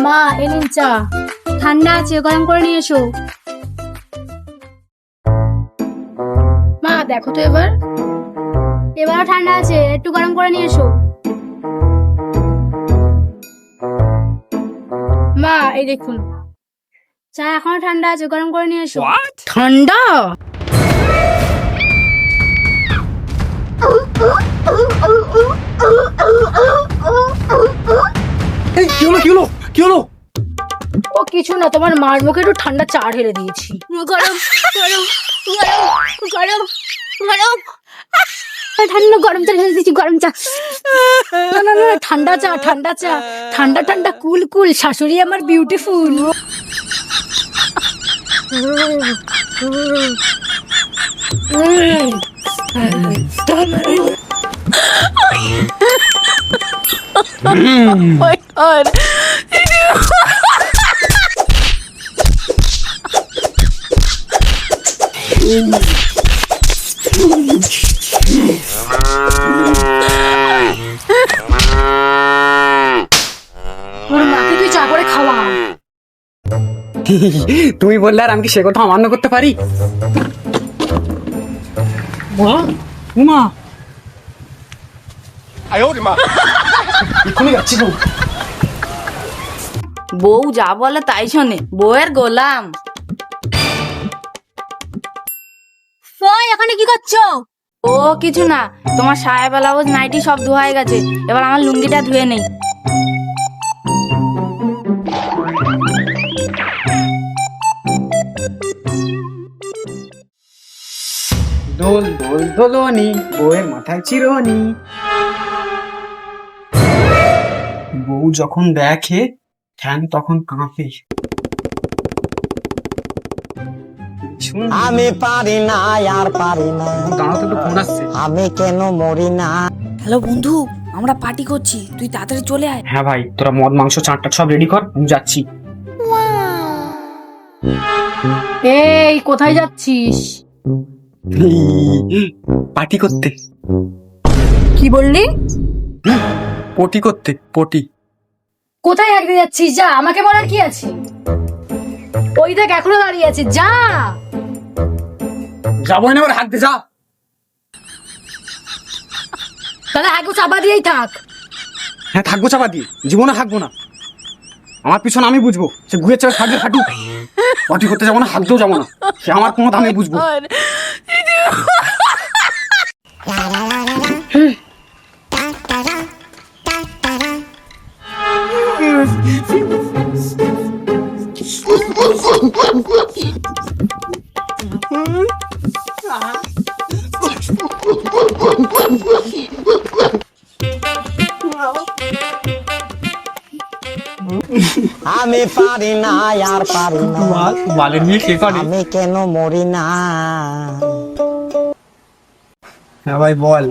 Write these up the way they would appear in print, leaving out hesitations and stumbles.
মা এলিন চা ঠান্ডা আছে, গরম করে নিয়ে এসো। মা দেখো তো এবারও ঠান্ডা আছে, একটু গরম করে নিয়ে এসো। মা এই দেখুন, চা এখনো ঠান্ডা আছে, গরম করে নিয়ে এসো। ঠান্ডা? কি হলো? ও কিছু না, তোমার মার মুখে একটু ঠান্ডা চা ঢেলে দিয়েছি। গরম গরম গরম গরম গরম ঠান্ডা গরম চা ঢেলে দিয়েছি, গরম চা। না না না, ঠান্ডা চা ঠান্ডা ঠান্ডা কুল কুল, শাশুড়ি আমার বিউটিফুল। ওর মাকে তুই চা করে খাওয়া। তুমি বললে আর আমি কি সে কথা অমান্য করতে পারি? উমা এক্ষুনি যাচ্ছি। বউ যা বলে তাই শোনে, বউয়ের গোলাম। এখানে কি করছো? ও কিছু না, তোমার সায়া ব্লাউজ নাইটি সব ধোয়া হয়ে গেছে, এবার আমার লুঙ্গিটা ধুয়ে নেই। দোল দোল দোলনি, বউয়ের মাথায় চিরনি। বউ যখন দেখে ফ্যান তখন কাঁপে। আমি পারি না আর পারি না, দাঁড়াতে তো ফোন আসছে। আমি কেন মরি না। হ্যালো বন্ধু, আমরা পার্টি করছি, তুই তাড়াতাড়ি চলে আয়। হ্যাঁ ভাই, তোরা মদ মাংস চাটটা সব রেডি কর, আমি যাচ্ছি। এই কোথায় যাচ্ছিস? পার্টি করতে। কি বললি? পটি করতে, পটি। কোথায় হাঁটতে যাচ্ছিস? যা, আমাকে বলার কি আছে? ওই দেখ এখনো দাঁড়িয়ে আছে, যা। যাবো না, এবার হাঁটতে যা। তাহলে হাঁকু চাপা দিয়েই থাক। হ্যাঁ থাকবো চাপা দিয়ে, জীবনে থাকবো না। আমার পিছনে আমি বুঝবো, সে ঘুরে চাপে থাকবে হাঁটুক। পটি করতে যাবো না, হাঁটতেও যাবো না, সে আমার কোনো দামে বুঝবো। আমি পারি না আর পারি না, বালের নিয়ে কে করে? আমি কেন মরি না। হ্যাঁ ভাই বল।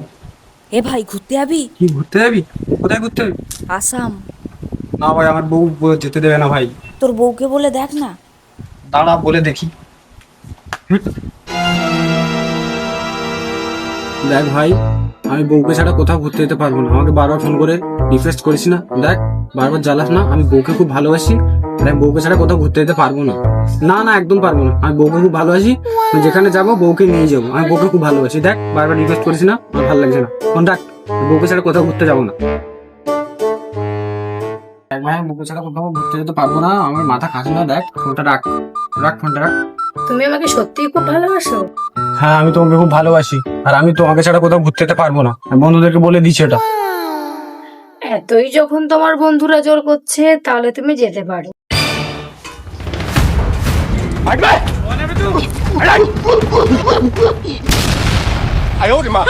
এ ভাই ঘুরতে যাবি? কি ঘুরতে যাবি? কোথায় ঘুরতে যাবি? আসাম। না ভাই, আমার বউ যেতে দেবে না ভাই। তোর বউকে বলে দেখ না। দাঁড়া বলে দেখি। দেখ ভাই, আমি বউকে ছাড়া কোথাও ঘুরতে যেতে পারবো না। আমাকে বারবার ফোন করে রিকোয়েস্ট করিস না। দেখ বারবার জ্বালাস না, আমি বউকে খুব ভালোবাসি, আর আমি বউকে ছাড়া কোথাও ঘুরতে যেতে পারবো না। না না, একদম পারবো না। আমি বউকে খুব ভালোবাসি, আমি যেখানে যাবো বউকে নিয়ে যাবো। আমি বউকে খুব ভালোবাসি। দেখ বারবার রিকোয়েস্ট করিস না, আমার ভালো লাগছে না। ফোন রাখ, বউকে ছাড়া কোথাও ঘুরতে যাবো না। দেখ ভাই, আমি বউকে ছাড়া কোথাও ঘুরতে যেতে পারবো না, আমার মাথা খাচ্ছে না। দেখ ফোনটা রাখ, ফোনটা রাখ। তুমি আমাকে সত্যিই খুব ভালোবাসো? হ্যাঁ আমি তোমাকে খুব ভালোবাসি, আর আমি তোমাকে ছাড়া কোথাও ঘুরতে যেতে পারবো না। আমি বন্ধুদেরকে বলে দিচ্ছি এটা। এতই যখন তোমার বন্ধুরা জোর করছে, তাহলে তুমি যেতে পারো।哎呦我的妈！